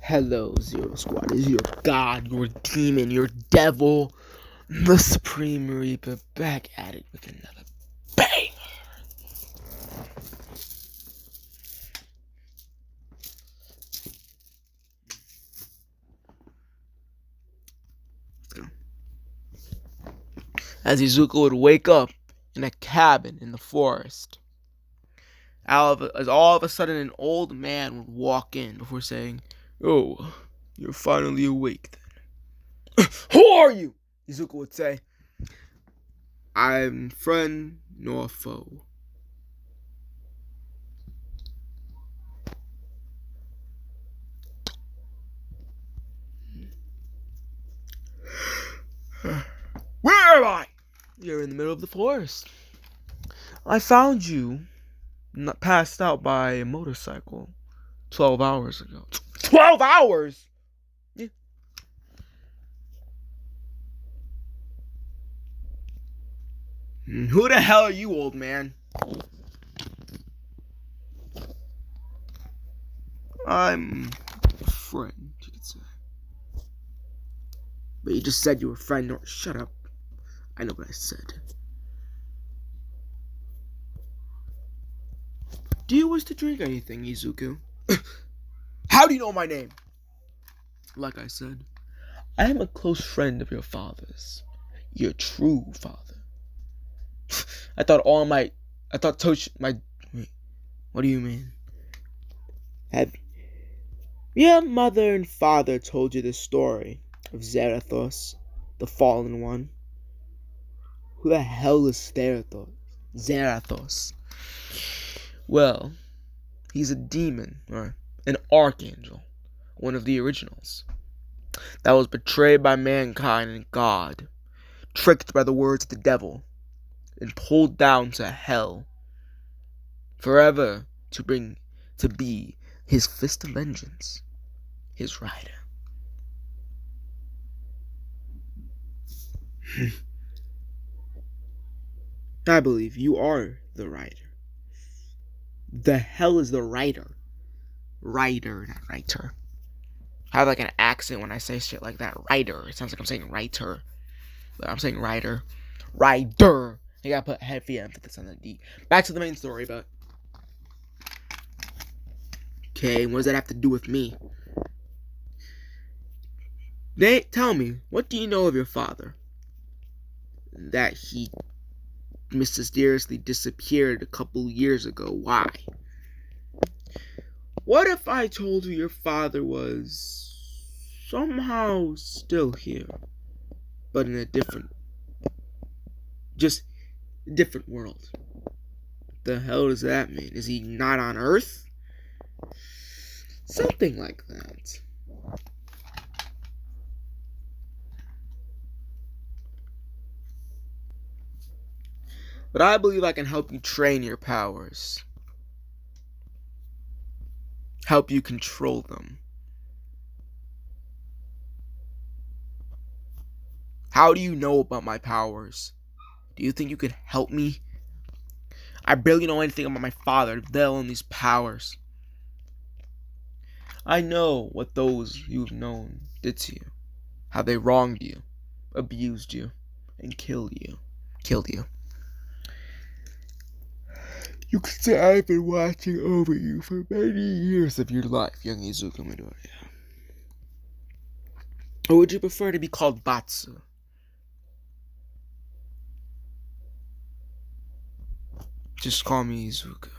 Hello, Zero Squad. Is your god, your demon, your devil, the Supreme Reaper, back at it with another bang. Let's go. As Izuku would wake up in a cabin in the forest, as all of a sudden an old man would walk in before saying, "Oh, you're finally awake then." "Who are you?" Izuku would say. "I'm friend nor foe." "Where am I?" "You're in the middle of the forest. I found you passed out by a motorcycle 12 hours ago." 12 hours? Yeah. "Who the hell are you, old man?" "I'm a friend, you could say." "But you just said you were a friend." "No, shut up. I know what I said." "Do you wish to drink anything, Izuku?" "How do you know my name?" "Like I said, I am a close friend of your father's. Your true father." I thought Tosh, wait, what do you mean? Have your mother and father told you the story of Zarathos, the fallen one? Who the hell is Zarathos? Well, he's a demon, or an archangel, one of the originals, that was betrayed by mankind and God, tricked by the words of the devil, and pulled down to hell, forever to be his fist of vengeance, his rider. I believe you are the rider. The hell is the rider? Rider, not writer. I have like an accent when I say shit like that. Rider. It sounds like I'm saying writer. But I'm saying rider. Rider. I gotta put heavy emphasis on the D. Back to the main story, but... Okay, what does that have to do with me? Tell me, what do you know of your father? That he mysteriously disappeared a couple years ago. Why? What if I told you your father was somehow still here, but in a different world? The hell does that mean? Is he not on Earth? Something like that. But I believe I can help you train your powers. Help you control them. How do you know about my powers? Do you think you could help me? I barely know anything about my father, let alone these powers. I know what those you've known did to you. How they wronged you, abused you, and killed you. You could say I've been watching over you for many years of your life, young Izuku Midoriya. Or would you prefer to be called Batsu? Just call me Izuku.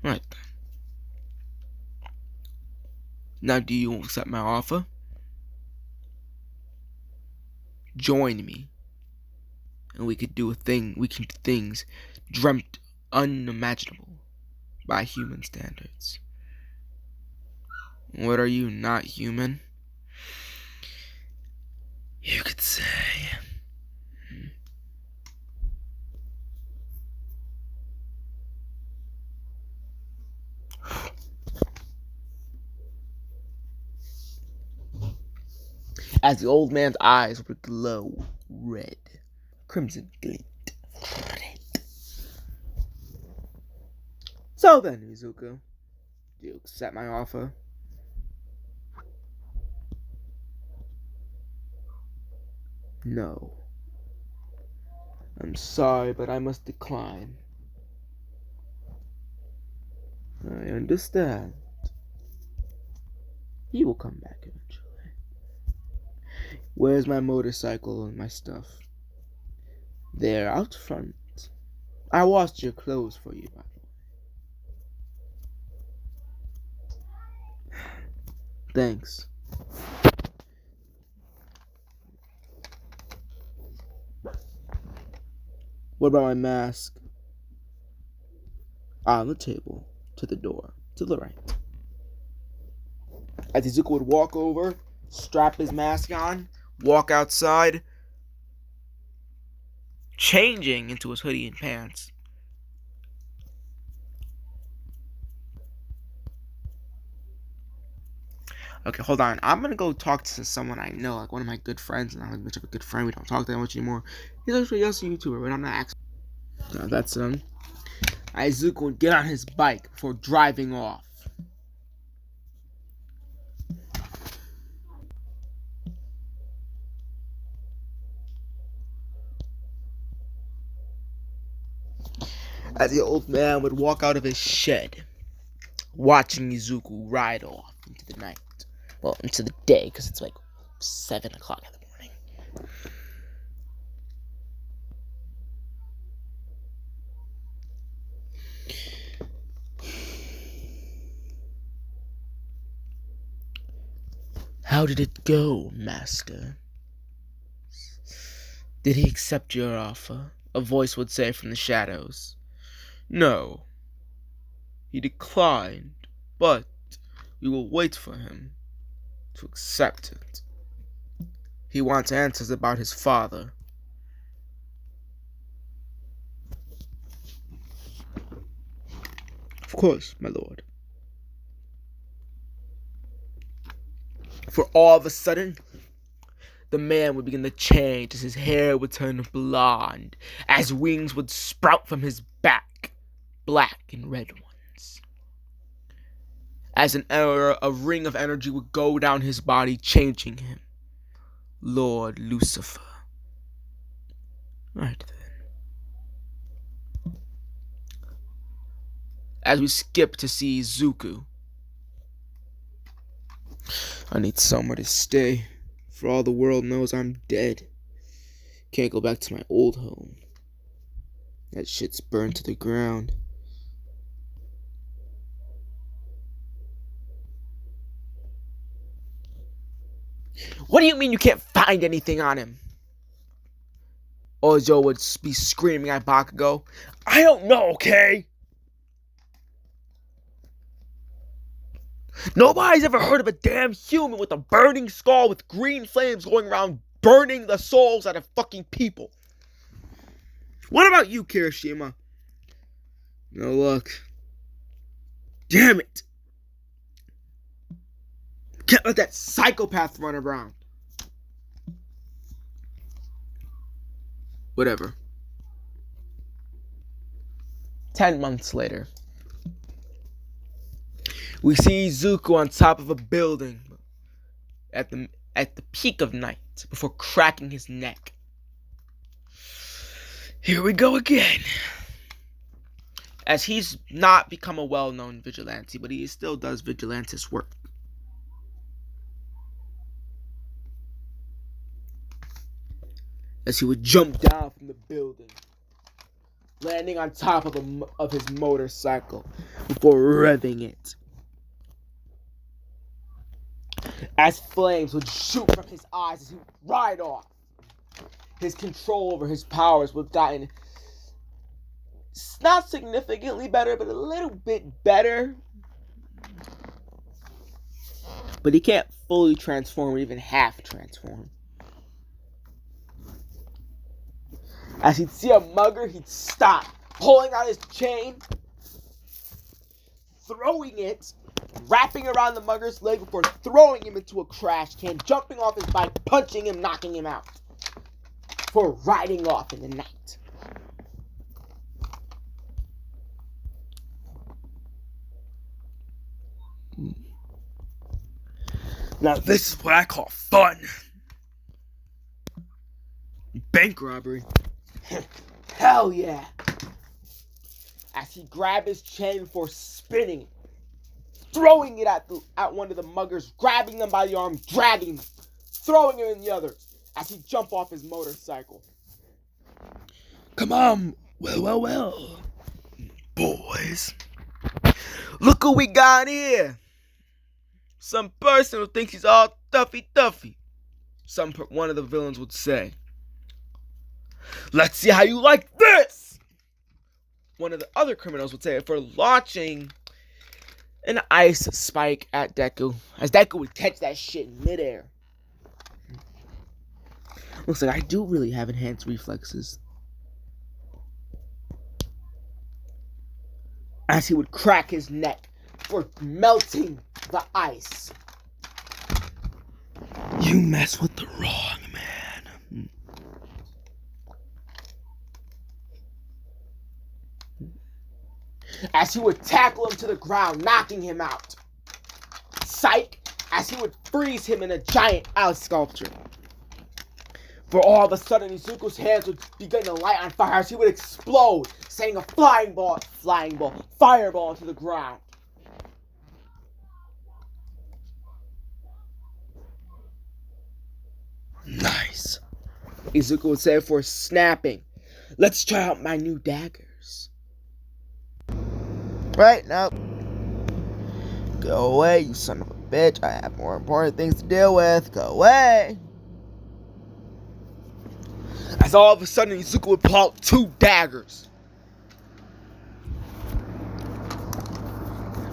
Right then. Now, do you accept my offer? Join me, and we can do things dreamt unimaginable by human standards. What are you, not human? You could say. As the old man's eyes would glow red, crimson glint. So then, Izuku, Do you accept my offer? No. I'm sorry, but I must decline. I understand. He will come back eventually. Where's my motorcycle and my stuff? They're out front. I washed your clothes for you, by the way. Thanks. What about my mask? On the table, to the door, to the right. As Izuku would walk over, strap his mask on, walk outside, changing into his hoodie and pants. Okay, hold on. I'm gonna go talk to someone I know, like one of my good friends, and I'm like much of a good friend. We don't talk that much anymore. He's actually also a YouTuber, but I'm not actually. No, that's Izuku would get on his bike before driving off. As the old man would walk out of his shed, watching Izuku ride off into the night. Well, into the day, because it's like 7 o'clock in the morning. How did it go, master? Did he accept your offer? A voice would say from the shadows. No. He declined, but we will wait for him to accept it. He wants answers about his father. Of course, my lord. For all of a sudden, the man would begin to change as his hair would turn blonde, as wings would sprout from his back, black and red ones. As a ring of energy would go down his body, changing him. Lord Lucifer. Right then. As we skip to see Izuku. I need somewhere to stay. For all the world knows, I'm dead. Can't go back to my old home. That shit's burned to the ground. What do you mean you can't find anything on him? Ojo would be screaming at Bakugo. I don't know, okay? Nobody's ever heard of a damn human with a burning skull with green flames going around burning the souls out of fucking people. What about you, Kirishima? No luck. Damn it. Can't let that psychopath run around. Whatever. 10 months later. We see Izuku on top of a building at the peak of night before cracking his neck. Here we go again. As he's not become a well-known vigilante, but he still does vigilantist work. As he would jump down from the building, landing on top of his motorcycle before revving it. As flames would shoot from his eyes as he would ride off. His control over his powers would have gotten not significantly better, but a little bit better. But he can't fully transform or even half transform. As he'd see a mugger, he'd stop, pulling out his chain, throwing it, wrapping around the mugger's leg before throwing him into a trash can, jumping off his bike, punching him, knocking him out, for riding off in the night. Now this is what I call fun. Bank robbery. Hell yeah. As he grabbed his chain before spinning, throwing it at one of the muggers, grabbing them by the arm, dragging them, throwing him in the other as he jumped off his motorcycle. Come on, well, boys. Look who we got here. Some person who thinks he's all toughy. One of the villains would say. Let's see how you like this. One of the other criminals would say for launching an ice spike at Deku, as Deku would catch that shit in midair. Looks like I do really have enhanced reflexes. As he would crack his neck for melting the ice. You mess with the wrong man. As he would tackle him to the ground, knocking him out. Psych, as he would freeze him in a giant ice sculpture. For all of a sudden, Izuku's hands would begin to light on fire as he would explode, sending a fireball into the ground. Nice. Izuku would say before snapping, let's try out my new daggers. Right, now. Go away, you son of a bitch. I have more important things to deal with. Go away. As all of a sudden, Izuku would pull out 2 daggers.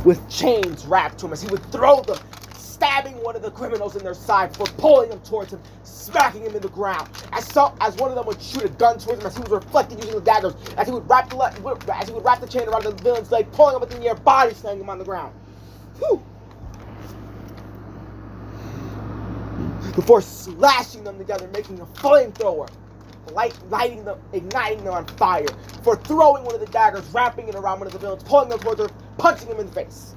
With chains wrapped to him as he would throw them, stabbing one of the criminals in their side before pulling him towards him, smacking him in the ground. As one of them would shoot a gun towards him as he was reflected using the daggers, as he would wrap the chain around the villain's leg, pulling him within the air, body slamming him on the ground. Whew. Before slashing them together, making a flamethrower, igniting them on fire, before throwing one of the daggers, wrapping it around one of the villains, pulling them towards her, punching him in the face.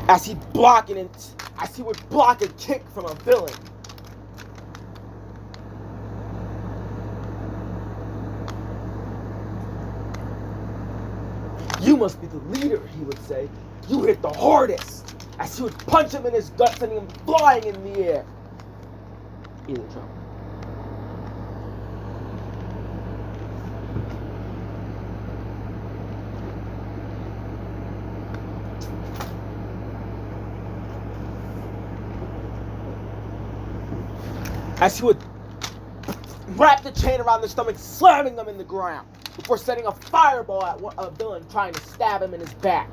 As he would block a kick from a villain. You must be the leader, he would say. You hit the hardest. As he would punch him in his gut, sending him flying in the air. Either trouble. As he would wrap the chain around their stomach, slamming them in the ground, before sending a fireball at a villain trying to stab him in his back.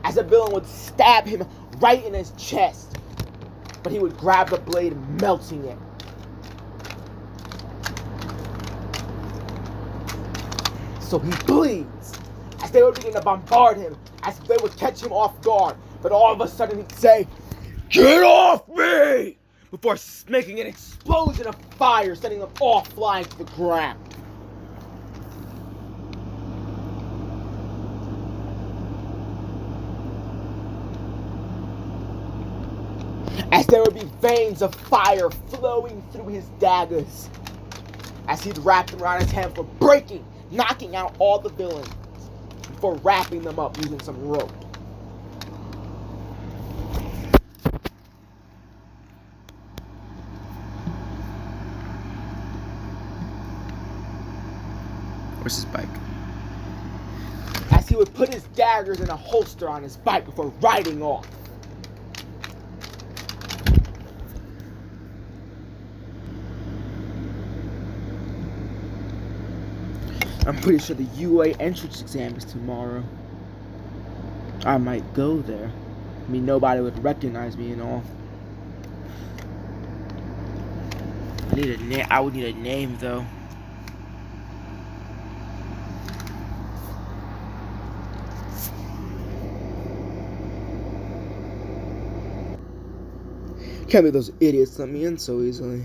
As a villain would stab him right in his chest, but he would grab the blade, melting it. So he bleeds, as they would begin to bombard him, as they would catch him off guard, but all of a sudden he'd say, "Get off me!" before making an explosion of fire, sending them all flying to the ground. As there would be veins of fire flowing through his daggers, as he'd wrap them around his hand for breaking, knocking out all the villains, before wrapping them up using some rope. Where's his bike? As he would put his daggers in a holster on his bike before riding off. I'm pretty sure the UA entrance exam is tomorrow. I might go there. I mean, nobody would recognize me and all. I would need a name though. Can't believe those idiots let me in so easily.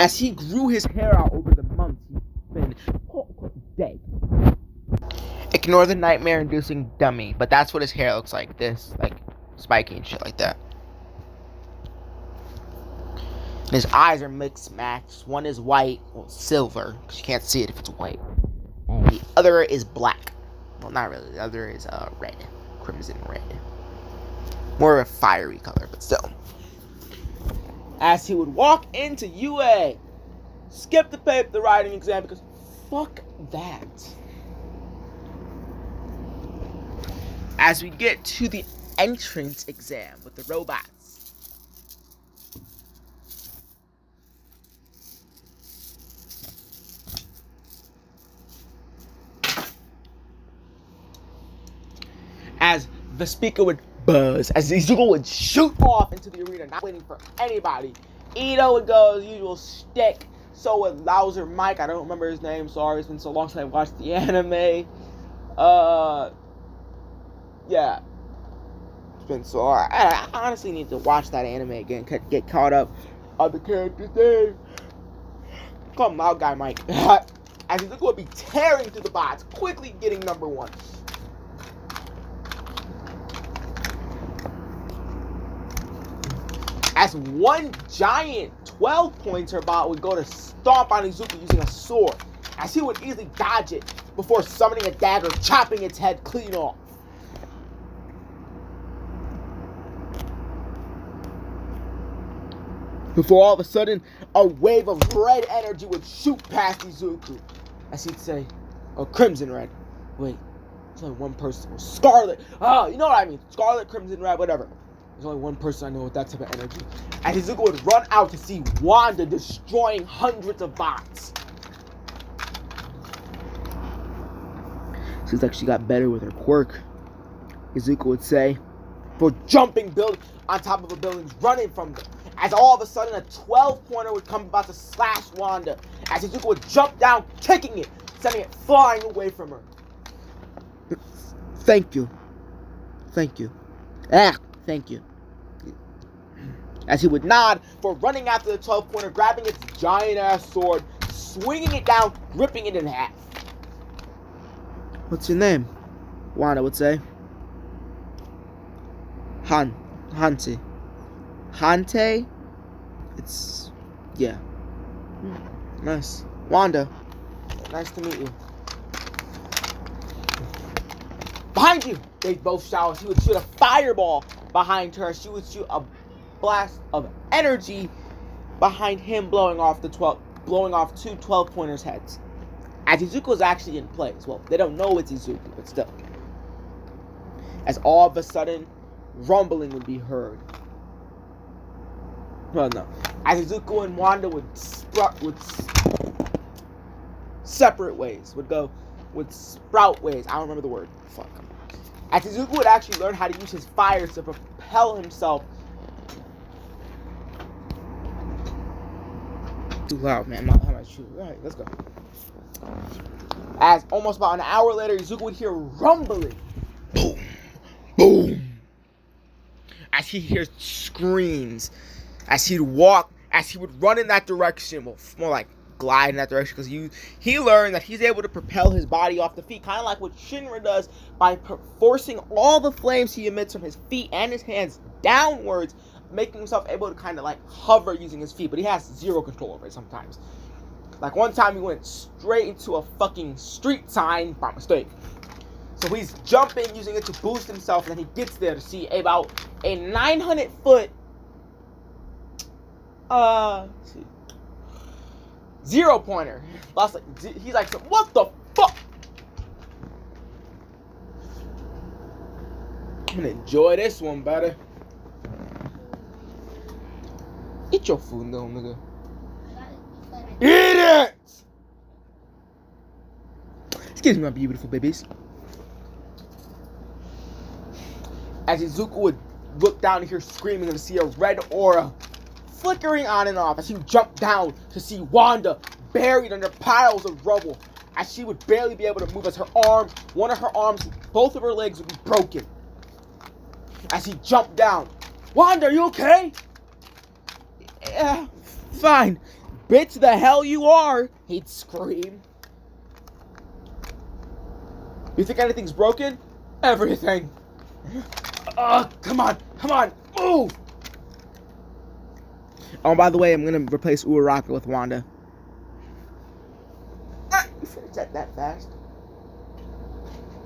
As he grew his hair out over the months, he's been quote-unquote dead. Ignore the nightmare-inducing dummy, but that's what his hair looks like. This, like, spiky and shit like that. His eyes are mixed matched. One is white, well, silver, because you can't see it if it's white. And the other is black. Well, not really. The other is red. Crimson red. More of a fiery color, but still. As he would walk into UA, skip the writing exam because fuck that. As we get to the entrance exam with the robots. As the speaker would buzz, as Izuku would shoot off into the arena, not waiting for anybody. Ito would go as usual stick. So would Louser Mike. I don't remember his name. Sorry, it's been so long since I watched the anime. Yeah. It's been so hard. I honestly need to watch that anime again. Get caught up on the character's name. Call him Loud Guy Mike. As Izuku would be tearing through the bots, quickly getting number one. As one giant 12-pointer bot would go to stomp on Izuku using a sword, as he would easily dodge it before summoning a dagger, chopping its head clean off. Before all of a sudden, a wave of red energy would shoot past Izuku, as he'd say, "Oh, crimson red. Wait, there's only one person. Scarlet. Oh, you know what I mean. Scarlet, crimson red, whatever. There's only one person I know with that type of energy." And Izuku would run out to see Wanda destroying hundreds of bots. Seems like she got better with her quirk, Izuku would say, for jumping on top of a building, running from them. As all of a sudden a 12-pointer would come about to slash Wanda. As Izuku would jump down, kicking it, sending it flying away from her. Thank you. Thank you. Thank you. As he would nod for running after the 12-pointer, grabbing its giant-ass sword, swinging it down, ripping it in half. What's your name? Wanda would say. Hante. Hante? It's... yeah. Nice. Wanda. Nice to meet you. Behind you! They both shout. She would shoot a fireball behind her. She would shoot a blast of energy behind him, blowing off two 12-pointers' heads. As Izuku was actually in place. Well, they don't know it's Izuku, but still. As all of a sudden, rumbling would be heard. Well, no. As Izuku and Wanda would separate ways. Would sprout ways. I don't remember the word. Fuck. As Izuku would actually learn how to use his fires to propel himself. Too loud, man. How much shoot? Alright, let's go. As almost about an hour later, Izuku would hear rumbling. Boom. Boom. As he hears screams. As he would run in that direction. Well, more like glide in that direction, because he learned that he's able to propel his body off the feet, kind of like what Shinra does by forcing all the flames he emits from his feet and his hands downwards, making himself able to kind of like hover using his feet, but he has zero control over it sometimes. Like one time he went straight into a fucking street sign by mistake. So he's jumping, using it to boost himself, and then he gets there to see about a 900-foot zero-pointer. He's like, what the fuck? I'm gonna enjoy this one, buddy. Eat your food, little nigga. Eat it! Excuse me, my beautiful babies. As Izuku would look down and hear screaming and see a red aura flickering on and off, as he would jump down to see Wanda buried under piles of rubble, as she would barely be able to move, as one of her arms, both of her legs would be broken. As he jumped down, Wanda, are you okay? Yeah, fine. bitch, the hell you are! He'd scream. You think anything's broken? Everything. Come on, move! Oh, by the way, I'm gonna replace Uraraka with Wanda. You finished that fast.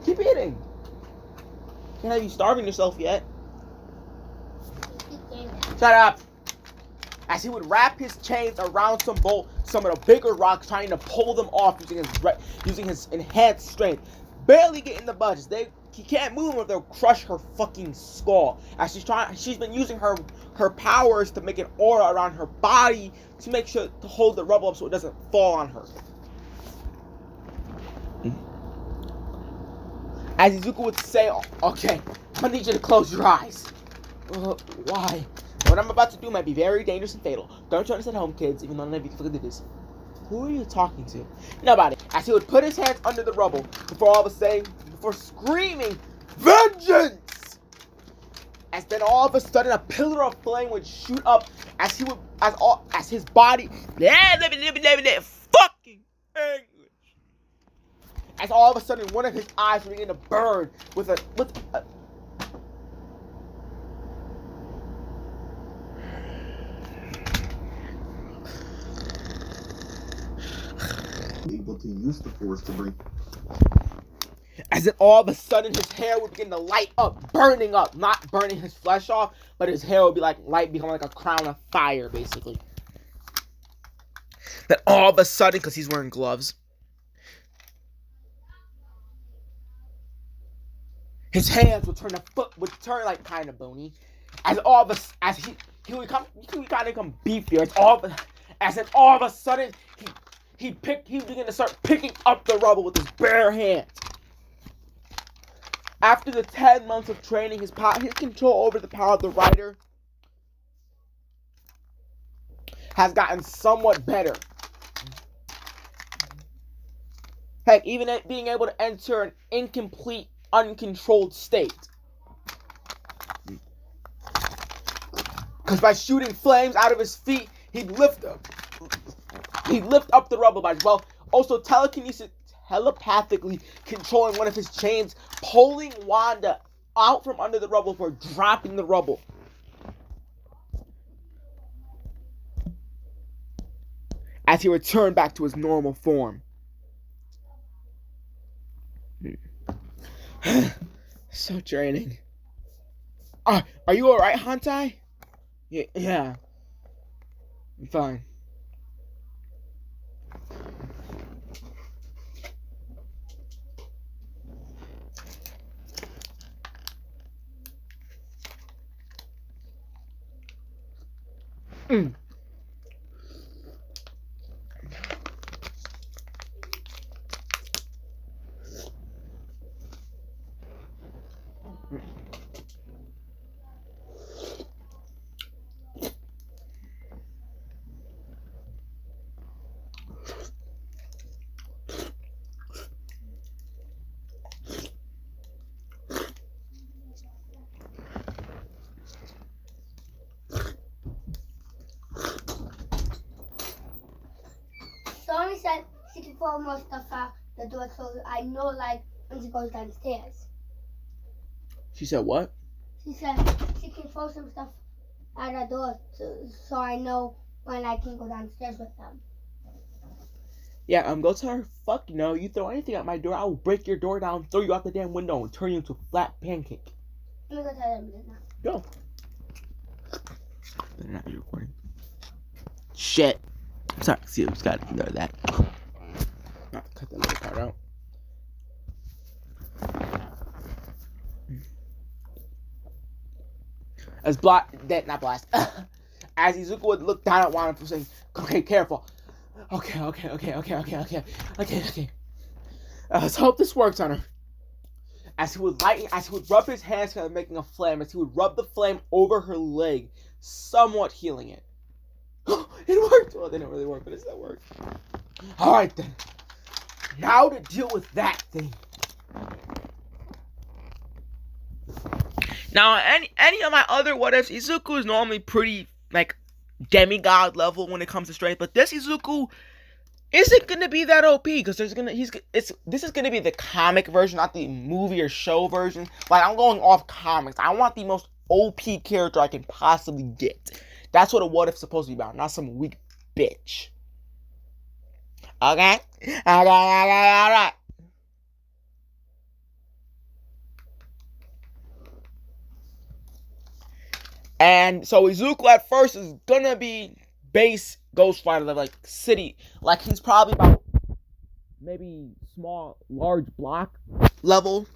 Keep eating. Can't have you starving yourself yet. Shut up. As he would wrap his chains around some of the bigger rocks, trying to pull them off using his enhanced strength. Barely getting the budges. He can't move them or they'll crush her fucking skull. As she's been using her powers to make an aura around her body to make sure to hold the rubble up so it doesn't fall on her. As Izuku would say, okay, I need you to close your eyes. Why? What I'm about to do might be very dangerous and fatal. Don't join us at home, kids, even though none of you can look at this. Who are you talking to? Nobody. As he would put his hands under the rubble before screaming, vengeance! As then all of a sudden a pillar of flame would shoot up as his body fucking English. As all of a sudden one of his eyes would begin to burn with a able to use the force to bring. As then all of a sudden his hair would begin to light up, burning up, not burning his flesh off, but his hair would be like light, become like a crown of fire, basically. Then all of a sudden, because he's wearing gloves, his hands would turn like kind of bony. As he would kind of become beefier. As all of a sudden he began to start picking up the rubble with his bare hands. After the 10 months of training, his control over the power of the rider has gotten somewhat better. Heck, even at being able to enter an incomplete, uncontrolled state. Because by shooting flames out of his feet, he'd lift up the rubble by well. Also telepathically controlling one of his chains, pulling Wanda out from under the rubble for dropping the rubble. As he returned back to his normal form. So draining. Are you alright, Hantai? Yeah. I'm fine. Sonny said she can throw more stuff out the door, so I know, like, when she goes downstairs. She said what? She said she can throw some stuff out the door, so I know when I can go downstairs with them. Yeah, go tell her, fuck no, you throw anything at my door, I will break your door down, throw you out the damn window, and turn you into a flat pancake. I'm gonna go tell them now. Go. Better not be recording. Shit. Sorry, see, I just gotta ignore that. Not cut that little part out. As Izuku would look down at Wanda for saying, okay, careful. Okay. Let's hope this works on her. As he would rub his hands together, making a flame, as he would rub the flame over her leg, somewhat healing it. It worked! Well, it didn't really work, but it still worked. Alright then. Now to deal with that thing. Now, any of my other what ifs, Izuku is normally pretty, like, demigod level when it comes to strength. But this Izuku isn't gonna be that OP because this is gonna be the comic version, not the movie or show version. Like, I'm going off comics. I want the most OP character I can possibly get. That's what a what if supposed to be about, not some weak bitch. Okay? Alright. And so Izuku at first is gonna be base Ghost Fighter level, like city. Like, he's probably about maybe large block level.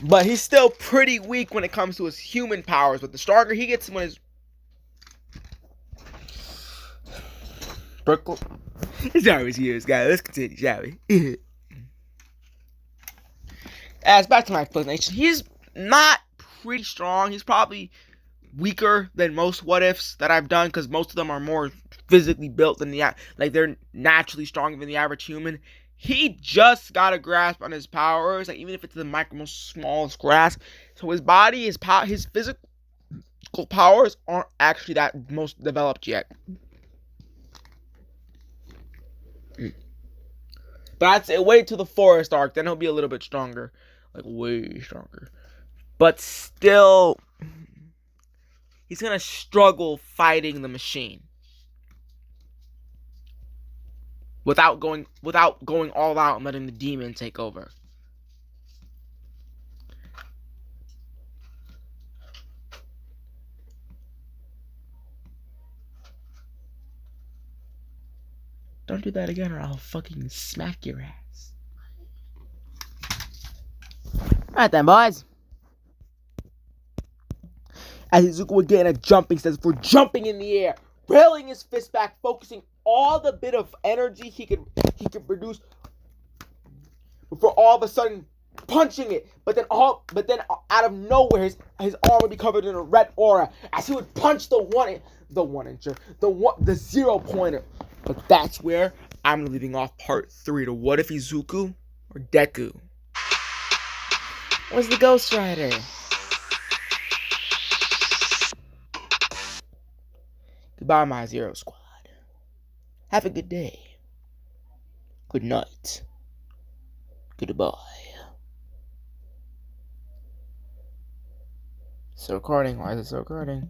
But he's still pretty weak when it comes to his human powers. But the stronger he gets when his Brooklyn. It's always yours, guys. Let's continue, shall we? As back to my explanation, he's not pretty strong. He's probably weaker than most what ifs that I've done because most of them are more physically built than they're naturally stronger than the average human. He just got a grasp on his powers, like even if it's the most smallest grasp. So his body, his physical powers aren't actually that most developed yet. But I'd say wait till the forest arc, then he'll be a little bit stronger. Like, way stronger. But still, he's gonna struggle fighting the machine. Without going all out and letting the demon take over. Don't do that again or I'll fucking smack your ass. Alright then, boys. As Izuku would get in a jumping stance for jumping in the air, railing his fist back, focusing all the bit of energy he could produce before all of a sudden punching it. But then out of nowhere, his arm would be covered in a red aura as he would punch the 0-pointer. But that's where I'm leaving off part 3 to what if Izuku or Deku was the Ghost Rider. Goodbye, my Zero Squad. Have a good day. Good night. Goodbye. Still recording. Why is it still recording?